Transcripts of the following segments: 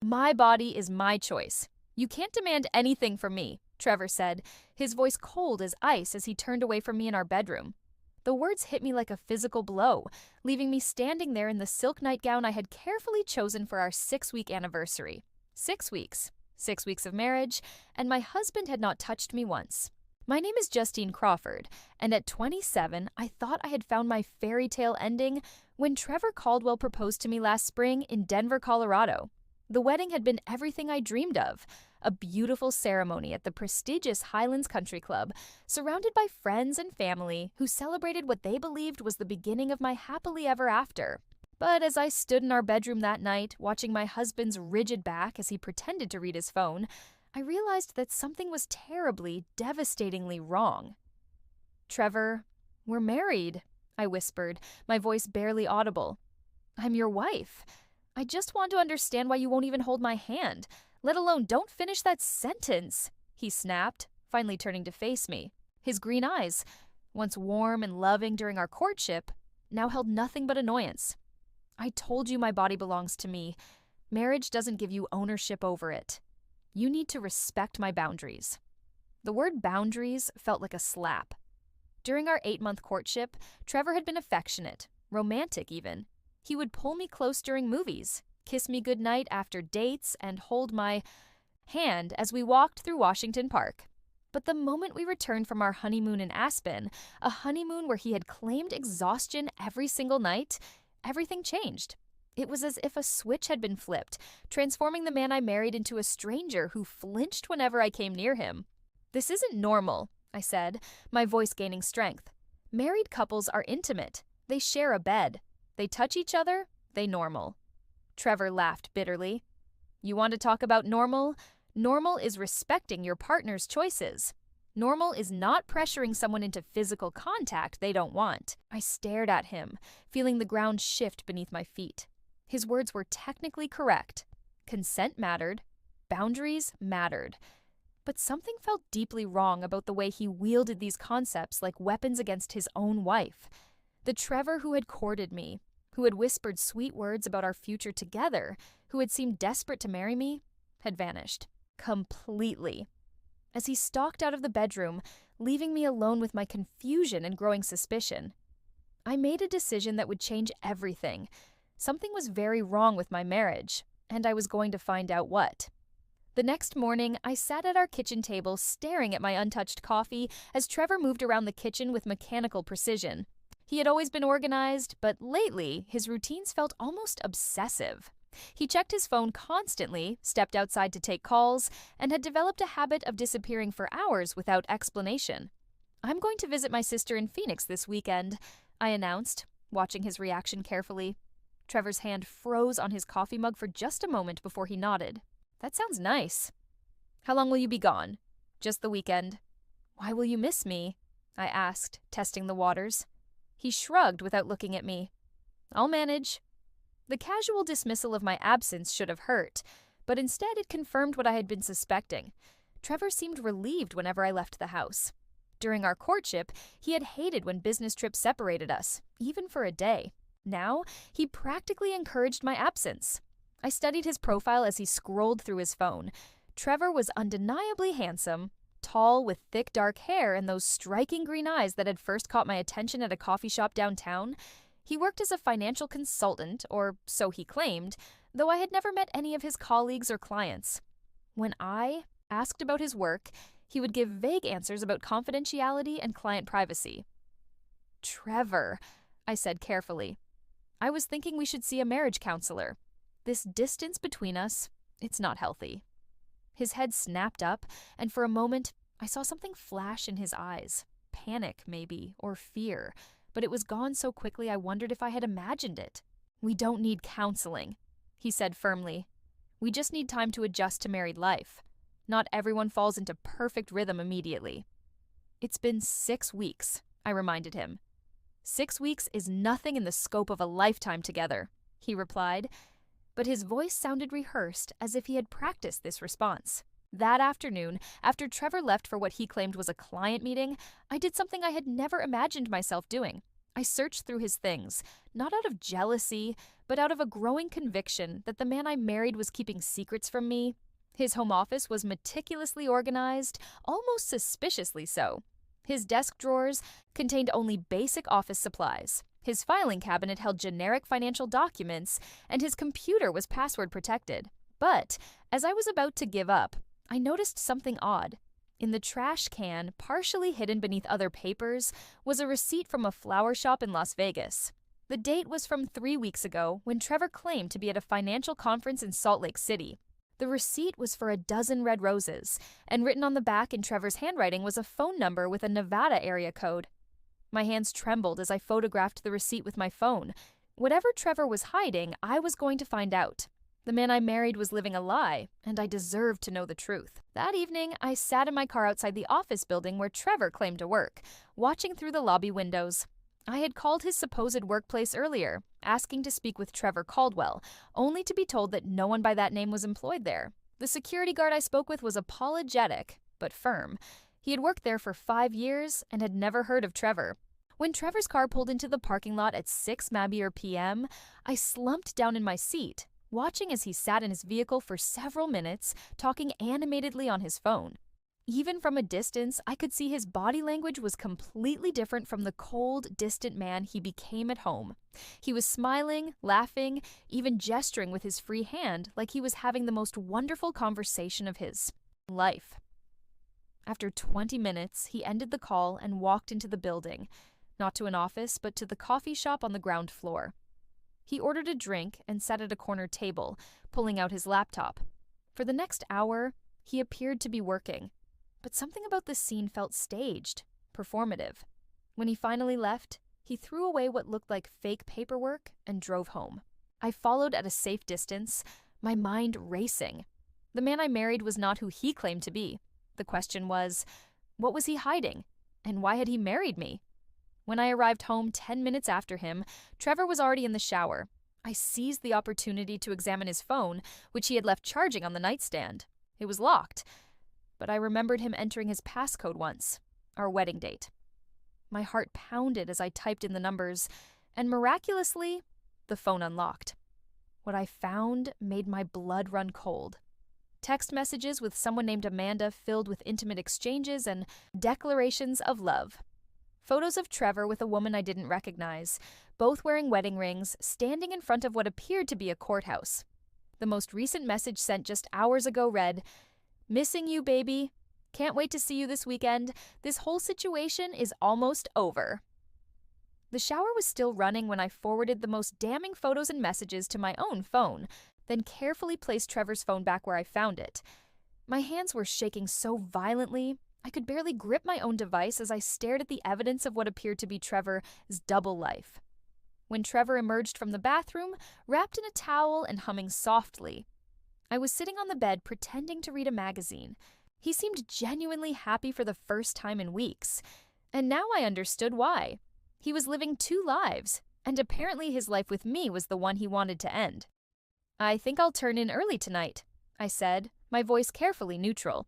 My body is my choice. You can't demand anything from me, Trevor said, his voice cold as ice as he turned away from me in our bedroom. The words hit me like a physical blow, leaving me standing there in the silk nightgown I had carefully chosen for our 6-week anniversary. 6 weeks. 6 weeks of marriage, and my husband had not touched me once. My name is Justine Crawford, and at 27, I thought I had found my fairy tale ending when Trevor Caldwell proposed to me last spring in Denver, Colorado. The wedding had been everything I dreamed of, a beautiful ceremony at the prestigious Highlands Country Club, surrounded by friends and family who celebrated what they believed was the beginning of my happily ever after. But as I stood in our bedroom that night, watching my husband's rigid back as he pretended to read his phone, I realized that something was terribly, devastatingly wrong. "Trevor, we're married," I whispered, my voice barely audible. "I'm your wife. I just want to understand why you won't even hold my hand, let alone don't finish that sentence," he snapped, finally turning to face me. His green eyes, once warm and loving during our courtship, now held nothing but annoyance. "I told you my body belongs to me. Marriage doesn't give you ownership over it. You need to respect my boundaries." The word boundaries felt like a slap. During our 8-month courtship, Trevor had been affectionate, romantic even. He would pull me close during movies, kiss me goodnight after dates, and hold my hand as we walked through Washington Park. But the moment we returned from our honeymoon in Aspen, a honeymoon where he had claimed exhaustion every single night, everything changed. It was as if a switch had been flipped, transforming the man I married into a stranger who flinched whenever I came near him. "This isn't normal," I said, my voice gaining strength. "Married couples are intimate. They share a bed. They touch each other, they normal." Trevor laughed bitterly. "You want to talk about normal? Normal is respecting your partner's choices. Normal is not pressuring someone into physical contact they don't want." I stared at him, feeling the ground shift beneath my feet. His words were technically correct. Consent mattered. Boundaries mattered. But something felt deeply wrong about the way he wielded these concepts like weapons against his own wife. The Trevor who had courted me, who had whispered sweet words about our future together, who had seemed desperate to marry me, had vanished. Completely. As he stalked out of the bedroom, leaving me alone with my confusion and growing suspicion, I made a decision that would change everything. Something was very wrong with my marriage, and I was going to find out what. The next morning, I sat at our kitchen table staring at my untouched coffee as Trevor moved around the kitchen with mechanical precision. He had always been organized, but lately, his routines felt almost obsessive. He checked his phone constantly, stepped outside to take calls, and had developed a habit of disappearing for hours without explanation. "I'm going to visit my sister in Phoenix this weekend," I announced, watching his reaction carefully. Trevor's hand froze on his coffee mug for just a moment before he nodded. "That sounds nice." "How long will you be gone?" "Just the weekend." "Why will you miss me?" I asked, testing the waters. He shrugged without looking at me. "I'll manage." The casual dismissal of my absence should have hurt, but instead it confirmed what I had been suspecting. Trevor seemed relieved whenever I left the house. During our courtship, he had hated when business trips separated us, even for a day. Now, he practically encouraged my absence. I studied his profile as he scrolled through his phone. Trevor was undeniably handsome, tall with thick dark hair and those striking green eyes that had first caught my attention at a coffee shop downtown. He worked as a financial consultant, or so he claimed, though I had never met any of his colleagues or clients. When I asked about his work, he would give vague answers about confidentiality and client privacy. "Trevor," I said carefully, "I was thinking we should see a marriage counselor. This distance between us, it's not healthy." His head snapped up, and for a moment, I saw something flash in his eyes. Panic, maybe, or fear. But it was gone so quickly I wondered if I had imagined it. "We don't need counseling," he said firmly. "We just need time to adjust to married life. Not everyone falls into perfect rhythm immediately." "It's been 6 weeks," I reminded him. "6 weeks is nothing in the scope of a lifetime together," he replied, but his voice sounded rehearsed as if he had practiced this response. That afternoon, after Trevor left for what he claimed was a client meeting, I did something I had never imagined myself doing. I searched through his things, not out of jealousy, but out of a growing conviction that the man I married was keeping secrets from me. His home office was meticulously organized, almost suspiciously so. His desk drawers contained only basic office supplies. His filing cabinet held generic financial documents, and his computer was password protected. But as I was about to give up, I noticed something odd. In the trash can, partially hidden beneath other papers, was a receipt from a flower shop in Las Vegas. The date was from 3 weeks ago, when Trevor claimed to be at a financial conference in Salt Lake City. The receipt was for a dozen red roses, and written on the back in Trevor's handwriting was a phone number with a Nevada area code. My hands trembled as I photographed the receipt with my phone. Whatever Trevor was hiding, I was going to find out. The man I married was living a lie, and I deserved to know the truth. That evening, I sat in my car outside the office building where Trevor claimed to work, watching through the lobby windows. I had called his supposed workplace earlier, asking to speak with Trevor Caldwell, only to be told that no one by that name was employed there. The security guard I spoke with was apologetic, but firm. He had worked there for 5 years and had never heard of Trevor. When Trevor's car pulled into the parking lot at 6 Mabir p.m., I slumped down in my seat, watching as he sat in his vehicle for several minutes, talking animatedly on his phone. Even from a distance, I could see his body language was completely different from the cold, distant man he became at home. He was smiling, laughing, even gesturing with his free hand like he was having the most wonderful conversation of his life. After 20 minutes, he ended the call and walked into the building, not to an office, but to the coffee shop on the ground floor. He ordered a drink and sat at a corner table, pulling out his laptop. For the next hour, he appeared to be working. But something about the scene felt staged, performative. When he finally left, he threw away what looked like fake paperwork and drove home. I followed at a safe distance, my mind racing. The man I married was not who he claimed to be. The question was, what was he hiding? And why had he married me? When I arrived home 10 minutes after him, Trevor was already in the shower. I seized the opportunity to examine his phone, which he had left charging on the nightstand. It was locked. But I remembered him entering his passcode once, our wedding date. My heart pounded as I typed in the numbers, and miraculously, the phone unlocked. What I found made my blood run cold. Text messages with someone named Amanda filled with intimate exchanges and declarations of love. Photos of Trevor with a woman I didn't recognize, both wearing wedding rings, standing in front of what appeared to be a courthouse. The most recent message sent just hours ago read, "Missing you, baby. Can't wait to see you this weekend. This whole situation is almost over." The shower was still running when I forwarded the most damning photos and messages to my own phone, then carefully placed Trevor's phone back where I found it. My hands were shaking so violently, I could barely grip my own device as I stared at the evidence of what appeared to be Trevor's double life. When Trevor emerged from the bathroom, wrapped in a towel and humming softly, I was sitting on the bed pretending to read a magazine. He seemed genuinely happy for the first time in weeks, and now I understood why. He was living 2 lives, and apparently his life with me was the one he wanted to end. "I think I'll turn in early tonight," I said, my voice carefully neutral.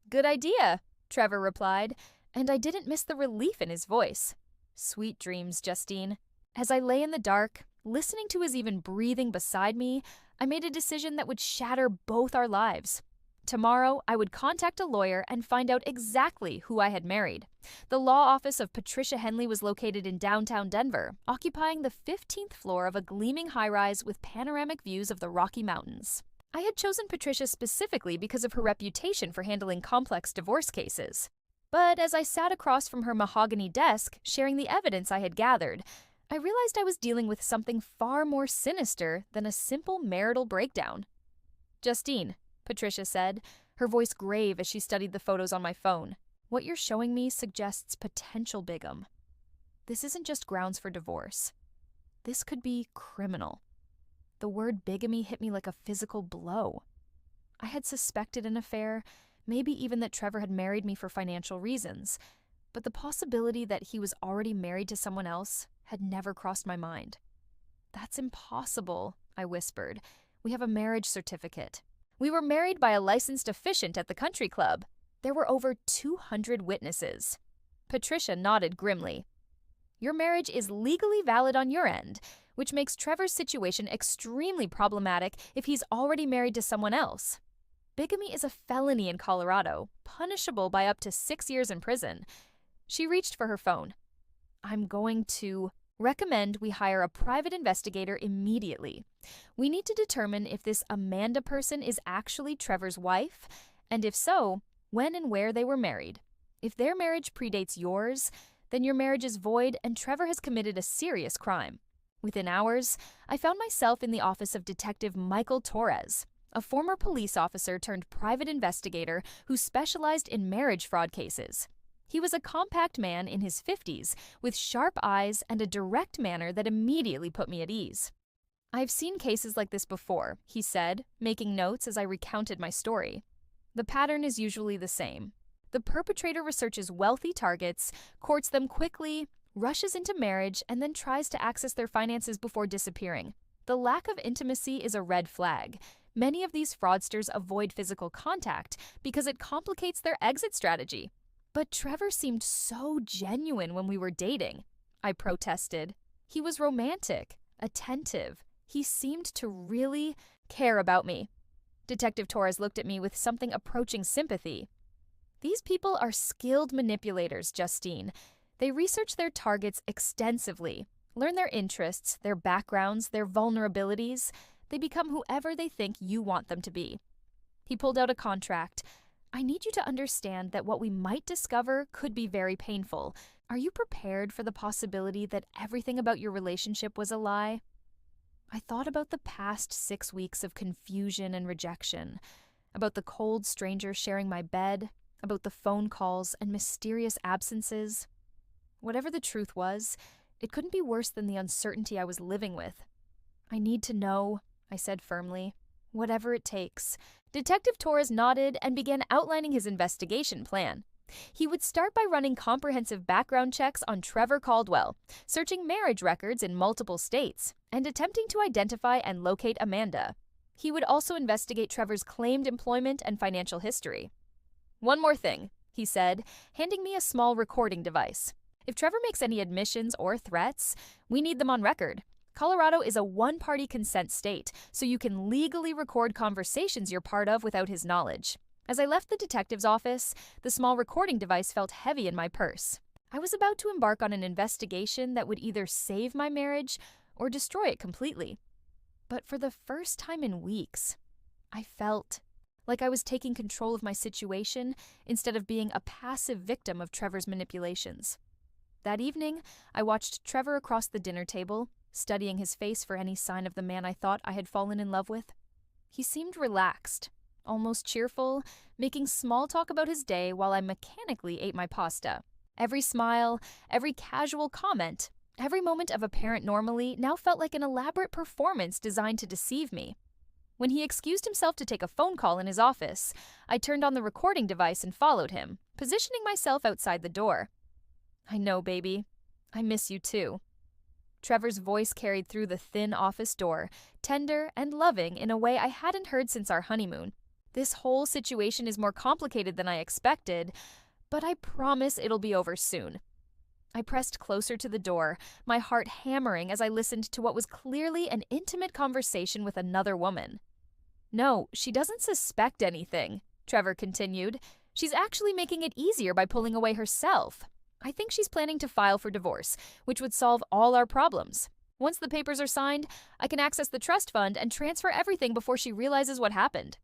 "Good idea," Trevor replied, and I didn't miss the relief in his voice. Sweet dreams, Justine. As I lay in the dark, listening to his even breathing beside me, I made a decision that would shatter both our lives. Tomorrow, I would contact a lawyer and find out exactly who I had married. The law office of Patricia Henley was located in downtown Denver, occupying the 15th floor of a gleaming high-rise with panoramic views of the Rocky Mountains. I had chosen Patricia specifically because of her reputation for handling complex divorce cases. But as I sat across from her mahogany desk, sharing the evidence I had gathered, I realized I was dealing with something far more sinister than a simple marital breakdown. "Justine," Patricia said, her voice grave as she studied the photos on my phone, "what you're showing me suggests potential bigamy. This isn't just grounds for divorce. This could be criminal." The word bigamy hit me like a physical blow. I had suspected an affair, maybe even that Trevor had married me for financial reasons, but the possibility that he was already married to someone else had never crossed my mind. "That's impossible," I whispered. "We have a marriage certificate. We were married by a licensed officiant at the country club. There were over 200 witnesses." Patricia nodded grimly. Your marriage is legally valid on your end, which makes Trevor's situation extremely problematic if he's already married to someone else. Bigamy is a felony in Colorado, punishable by up to 6 years in prison. She reached for her phone. I'm going to recommend we hire a private investigator immediately. We need to determine if this Amanda person is actually Trevor's wife, and if so, when and where they were married. If their marriage predates yours, then your marriage is void and Trevor has committed a serious crime. Within hours, I found myself in the office of Detective Michael Torres, a former police officer turned private investigator who specialized in marriage fraud cases. He was a compact man in his 50s with sharp eyes and a direct manner that immediately put me at ease. I've seen cases like this before, he said, making notes as I recounted my story. The pattern is usually the same. The perpetrator researches wealthy targets, courts them quickly, rushes into marriage, and then tries to access their finances before disappearing. The lack of intimacy is a red flag. Many of these fraudsters avoid physical contact because it complicates their exit strategy. But Trevor seemed so genuine when we were dating, I protested. He was romantic, attentive. He seemed to really care about me. Detective Torres looked at me with something approaching sympathy. These people are skilled manipulators, Justine. They research their targets extensively, learn their interests, their backgrounds, their vulnerabilities. They become whoever they think you want them to be. He pulled out a contract. I need you to understand that what we might discover could be very painful. Are you prepared for the possibility that everything about your relationship was a lie? I thought about the past 6 weeks of confusion and rejection, about the cold stranger sharing my bed, about the phone calls and mysterious absences. Whatever the truth was, it couldn't be worse than the uncertainty I was living with. I need to know, I said firmly, whatever it takes. Detective Torres nodded and began outlining his investigation plan. He would start by running comprehensive background checks on Trevor Caldwell, searching marriage records in multiple states, and attempting to identify and locate Amanda. He would also investigate Trevor's claimed employment and financial history. One more thing, he said, handing me a small recording device. If Trevor makes any admissions or threats, we need them on record. Colorado is a one-party consent state, so you can legally record conversations you're part of without his knowledge. As I left the detective's office, the small recording device felt heavy in my purse. I was about to embark on an investigation that would either save my marriage or destroy it completely. But for the first time in weeks, I felt like I was taking control of my situation instead of being a passive victim of Trevor's manipulations. That evening, I watched Trevor across the dinner table, studying his face for any sign of the man I thought I had fallen in love with. He seemed relaxed, almost cheerful, making small talk about his day while I mechanically ate my pasta. Every smile, every casual comment, every moment of apparent normalcy now felt like an elaborate performance designed to deceive me. When he excused himself to take a phone call in his office, I turned on the recording device and followed him, positioning myself outside the door. I know, baby. I miss you too. Trevor's voice carried through the thin office door, tender and loving in a way I hadn't heard since our honeymoon. This whole situation is more complicated than I expected, but I promise it'll be over soon. I pressed closer to the door, my heart hammering as I listened to what was clearly an intimate conversation with another woman. No, she doesn't suspect anything, Trevor continued. She's actually making it easier by pulling away herself. I think she's planning to file for divorce, which would solve all our problems. Once the papers are signed, I can access the trust fund and transfer everything before she realizes what happened.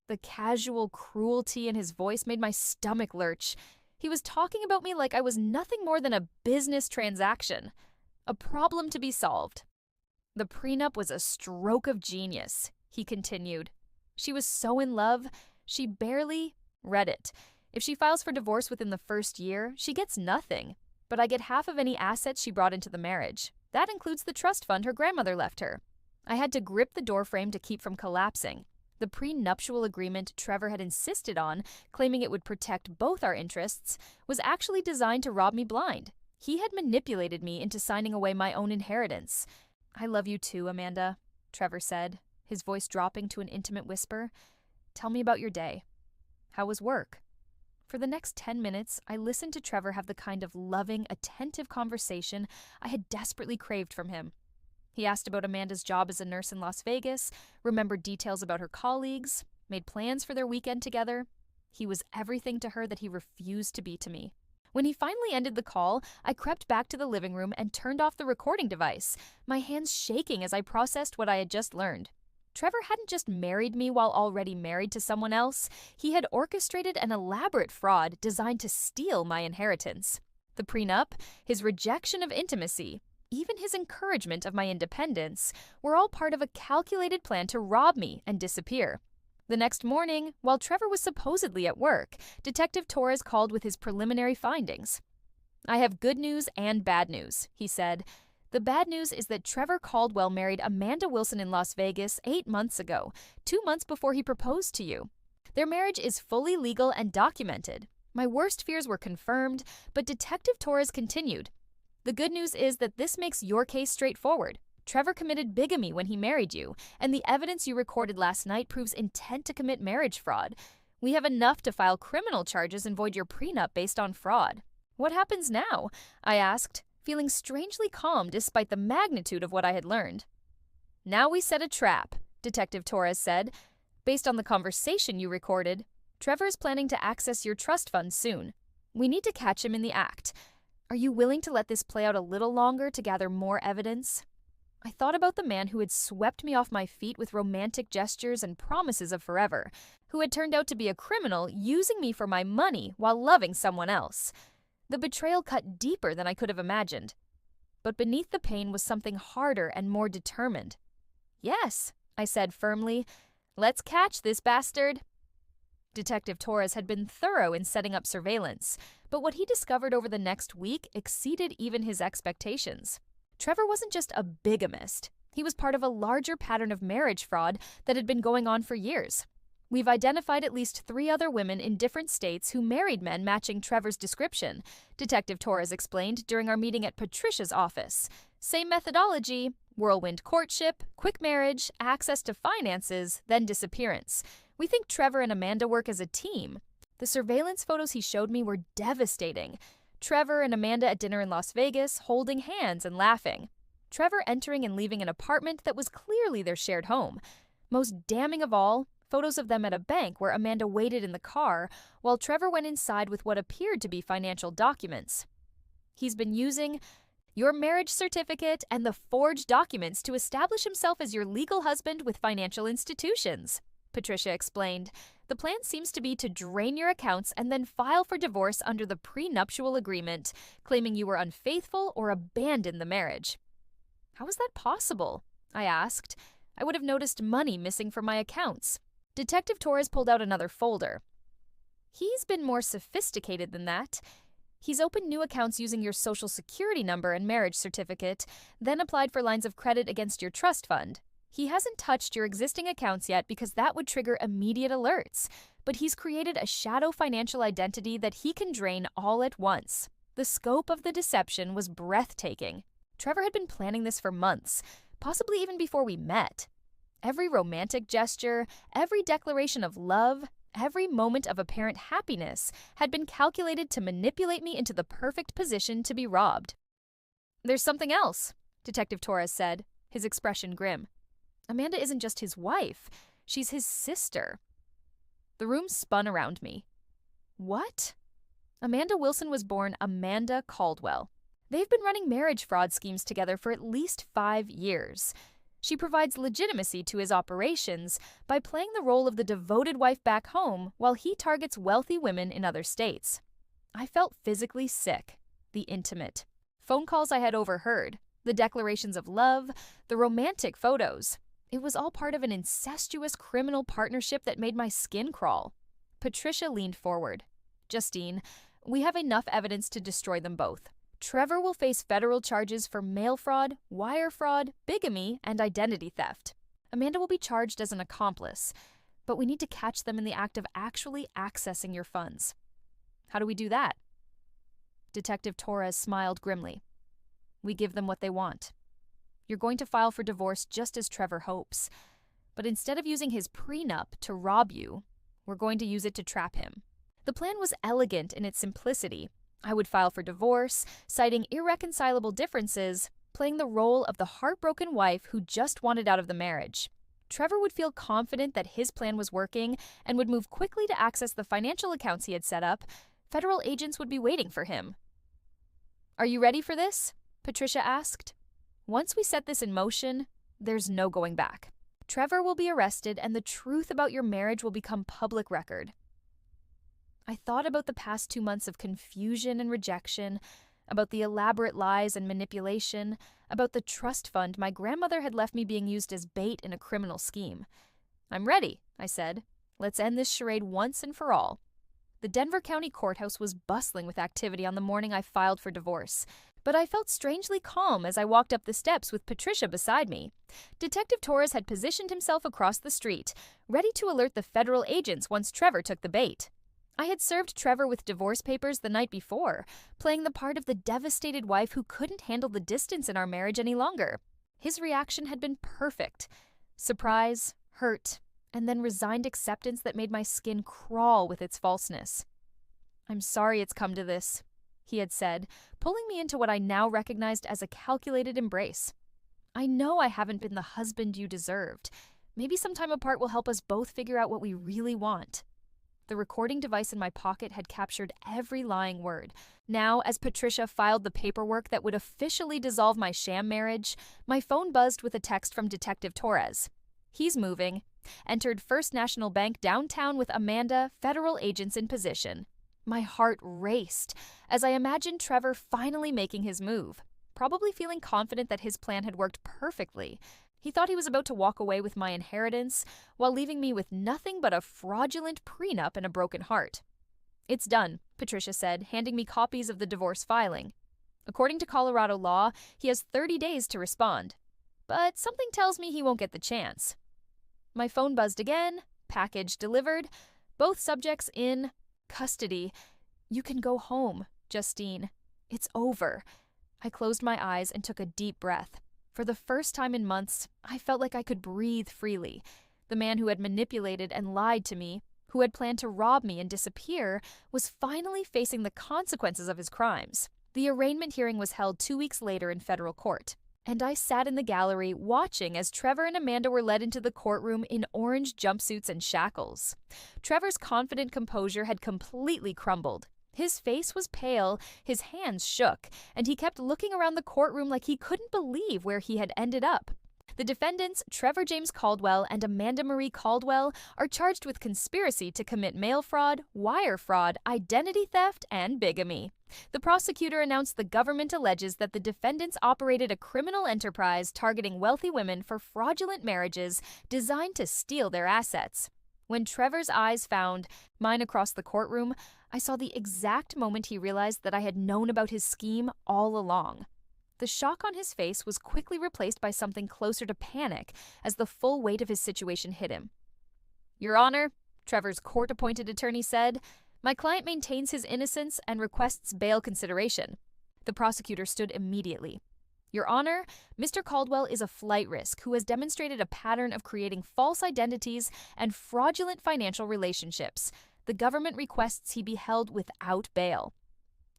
The casual cruelty in his voice made my stomach lurch. He was talking about me like I was nothing more than a business transaction, a problem to be solved. The prenup was a stroke of genius, he continued. She was so in love, she barely read it. If she files for divorce within the first year, she gets nothing, but I get half of any assets she brought into the marriage. That includes the trust fund her grandmother left her. I had to grip the doorframe to keep from collapsing. The prenuptial agreement Trevor had insisted on, claiming it would protect both our interests, was actually designed to rob me blind. He had manipulated me into signing away my own inheritance. I love you too, Amanda, Trevor said, his voice dropping to an intimate whisper. Tell me about your day. How was work? For the next 10 minutes, I listened to Trevor have the kind of loving, attentive conversation I had desperately craved from him. He asked about Amanda's job as a nurse in Las Vegas, remembered details about her colleagues, made plans for their weekend together. He was everything to her that he refused to be to me. When he finally ended the call, I crept back to the living room and turned off the recording device, my hands shaking as I processed what I had just learned. Trevor hadn't just married me while already married to someone else. He had orchestrated an elaborate fraud designed to steal my inheritance. The prenup, his rejection of intimacy, even his encouragement of my independence, were all part of a calculated plan to rob me and disappear. The next morning, while Trevor was supposedly at work, Detective Torres called with his preliminary findings. "I have good news and bad news," he said. "The bad news is that Trevor Caldwell married Amanda Wilson in Las Vegas 8 months ago, 2 months before he proposed to you. Their marriage is fully legal and documented. My worst fears were confirmed, but Detective Torres continued. The good news is that this makes your case straightforward. Trevor committed bigamy when he married you, and the evidence you recorded last night proves intent to commit marriage fraud. We have enough to file criminal charges and void your prenup based on fraud." "What happens now?" I asked, feeling strangely calm despite the magnitude of what I had learned. "Now we set a trap," Detective Torres said. "Based on the conversation you recorded, Trevor is planning to access your trust fund soon. We need to catch him in the act. Are you willing to let this play out a little longer to gather more evidence?" I thought about the man who had swept me off my feet with romantic gestures and promises of forever, who had turned out to be a criminal using me for my money while loving someone else. The betrayal cut deeper than I could have imagined. But beneath the pain was something harder and more determined. "Yes," I said firmly. "Let's catch this bastard." Detective Torres had been thorough in setting up surveillance, but what he discovered over the next week exceeded even his expectations. Trevor wasn't just a bigamist. He was part of a larger pattern of marriage fraud that had been going on for years. We've identified at least 3 other women in different states who married men matching Trevor's description, Detective Torres explained during our meeting at Patricia's office. Same methodology: whirlwind courtship, quick marriage, access to finances, then disappearance. We think Trevor and Amanda work as a team. The surveillance photos he showed me were devastating. Trevor and Amanda at dinner in Las Vegas, holding hands and laughing. Trevor entering and leaving an apartment that was clearly their shared home. Most damning of all, photos of them at a bank where Amanda waited in the car while Trevor went inside with what appeared to be financial documents. He's been using your marriage certificate and the forged documents to establish himself as your legal husband with financial institutions, Patricia explained. The plan seems to be to drain your accounts and then file for divorce under the prenuptial agreement, claiming you were unfaithful or abandoned the marriage. How is that possible? I asked. I would have noticed money missing from my accounts. Detective Torres pulled out another folder. He's been more sophisticated than that. He's opened new accounts using your social security number and marriage certificate, then applied for lines of credit against your trust fund. He hasn't touched your existing accounts yet because that would trigger immediate alerts, but he's created a shadow financial identity that he can drain all at once. The scope of the deception was breathtaking. Trevor had been planning this for months, possibly even before we met. Every romantic gesture, every declaration of love, every moment of apparent happiness had been calculated to manipulate me into the perfect position to be robbed. "There's something else," Detective Torres said, his expression grim. "Amanda isn't just his wife. She's his sister." The room spun around me. What? Amanda Wilson was born Amanda Caldwell. They've been running marriage fraud schemes together for at least 5 years. She provides legitimacy to his operations by playing the role of the devoted wife back home while he targets wealthy women in other states. I felt physically sick, the intimate. Phone calls I had overheard, the declarations of love, the romantic photos. It was all part of an incestuous criminal partnership that made my skin crawl. Patricia leaned forward. "Justine, we have enough evidence to destroy them both. Trevor will face federal charges for mail fraud, wire fraud, bigamy, and identity theft. Amanda will be charged as an accomplice, but we need to catch them in the act of actually accessing your funds. How do we do that?" Detective Torres smiled grimly. "We give them what they want. You're going to file for divorce just as Trevor hopes, but instead of using his prenup to rob you, we're going to use it to trap him. The plan was elegant in its simplicity. I would file for divorce, citing irreconcilable differences, playing the role of the heartbroken wife who just wanted out of the marriage. Trevor would feel confident that his plan was working and would move quickly to access the financial accounts he had set up. Federal agents would be waiting for him. "Are you ready for this?" Patricia asked. "Once we set this in motion, there's no going back. Trevor will be arrested and the truth about your marriage will become public record." I thought about the past 2 months of confusion and rejection, about the elaborate lies and manipulation, about the trust fund my grandmother had left me being used as bait in a criminal scheme. "I'm ready," I said. "Let's end this charade once and for all." The Denver County Courthouse was bustling with activity on the morning I filed for divorce, but I felt strangely calm as I walked up the steps with Patricia beside me. Detective Torres had positioned himself across the street, ready to alert the federal agents once Trevor took the bait. I had served Trevor with divorce papers the night before, playing the part of the devastated wife who couldn't handle the distance in our marriage any longer. His reaction had been perfect. Surprise, hurt, and then resigned acceptance that made my skin crawl with its falseness. "I'm sorry it's come to this," he had said, pulling me into what I now recognized as a calculated embrace. "I know I haven't been the husband you deserved. Maybe some time apart will help us both figure out what we really want." The recording device in my pocket had captured every lying word. Now, as Patricia filed the paperwork that would officially dissolve my sham marriage, my phone buzzed with a text from Detective Torres. "He's moving. Entered First National Bank downtown with Amanda, federal agents in position." My heart raced as I imagined Trevor finally making his move, probably feeling confident that his plan had worked perfectly. He thought he was about to walk away with my inheritance while leaving me with nothing but a fraudulent prenup and a broken heart. "It's done," Patricia said, handing me copies of the divorce filing. "According to Colorado law, he has 30 days to respond. But something tells me he won't get the chance." My phone buzzed again, package delivered, both subjects in custody. "You can go home, Justine. It's over." I closed my eyes and took a deep breath. For the first time in months, I felt like I could breathe freely. The man who had manipulated and lied to me, who had planned to rob me and disappear, was finally facing the consequences of his crimes. The arraignment hearing was held 2 weeks later in federal court, and I sat in the gallery watching as Trevor and Amanda were led into the courtroom in orange jumpsuits and shackles. Trevor's confident composure had completely crumbled. His face was pale, his hands shook, and he kept looking around the courtroom like he couldn't believe where he had ended up. The defendants, Trevor James Caldwell and Amanda Marie Caldwell, are charged with conspiracy to commit mail fraud, wire fraud, identity theft, and bigamy. The prosecutor announced the government alleges that the defendants operated a criminal enterprise targeting wealthy women for fraudulent marriages designed to steal their assets. When Trevor's eyes found mine across the courtroom, I saw the exact moment he realized that I had known about his scheme all along. The shock on his face was quickly replaced by something closer to panic as the full weight of his situation hit him. "Your Honor," Trevor's court-appointed attorney said, "my client maintains his innocence and requests bail consideration." The prosecutor stood immediately. "Your Honor, Mr. Caldwell is a flight risk who has demonstrated a pattern of creating false identities and fraudulent financial relationships. The government requests he be held without bail."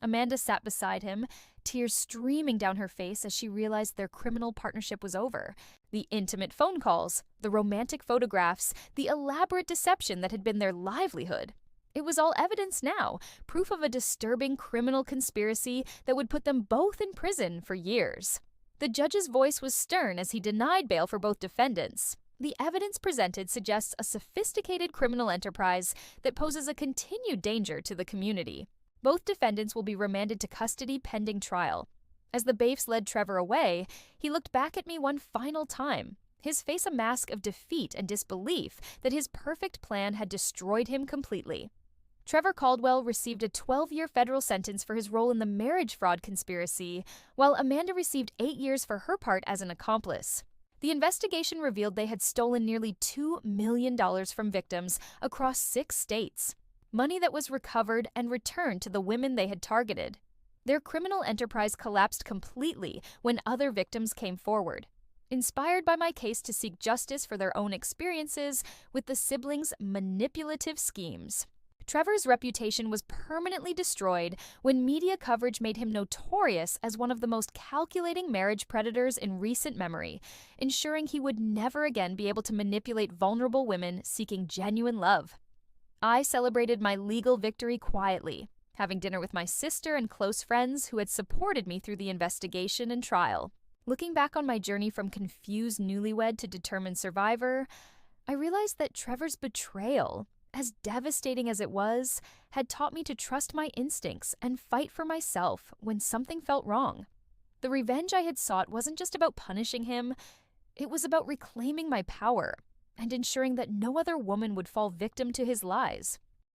Amanda sat beside him, tears streaming down her face as she realized their criminal partnership was over. The intimate phone calls, the romantic photographs, the elaborate deception that had been their livelihood. It was all evidence now, proof of a disturbing criminal conspiracy that would put them both in prison for years. The judge's voice was stern as he denied bail for both defendants. The evidence presented suggests a sophisticated criminal enterprise that poses a continued danger to the community. Both defendants will be remanded to custody pending trial. As the bailiffs led Trevor away, he looked back at me one final time, his face a mask of defeat and disbelief that his perfect plan had destroyed him completely. Trevor Caldwell received a 12-year federal sentence for his role in the marriage fraud conspiracy, while Amanda received 8 years for her part as an accomplice. The investigation revealed they had stolen nearly $2 million from victims across 6 states, money that was recovered and returned to the women they had targeted. Their criminal enterprise collapsed completely when other victims came forward, inspired by my case to seek justice for their own experiences with the siblings' manipulative schemes. Trevor's reputation was permanently destroyed when media coverage made him notorious as one of the most calculating marriage predators in recent memory, ensuring he would never again be able to manipulate vulnerable women seeking genuine love. I celebrated my legal victory quietly, having dinner with my sister and close friends who had supported me through the investigation and trial. Looking back on my journey from confused newlywed to determined survivor, I realized that Trevor's betrayal, as devastating as it was, had taught me to trust my instincts and fight for myself when something felt wrong. The revenge I had sought wasn't just about punishing him, it was about reclaiming my power and ensuring that no other woman would fall victim to his lies.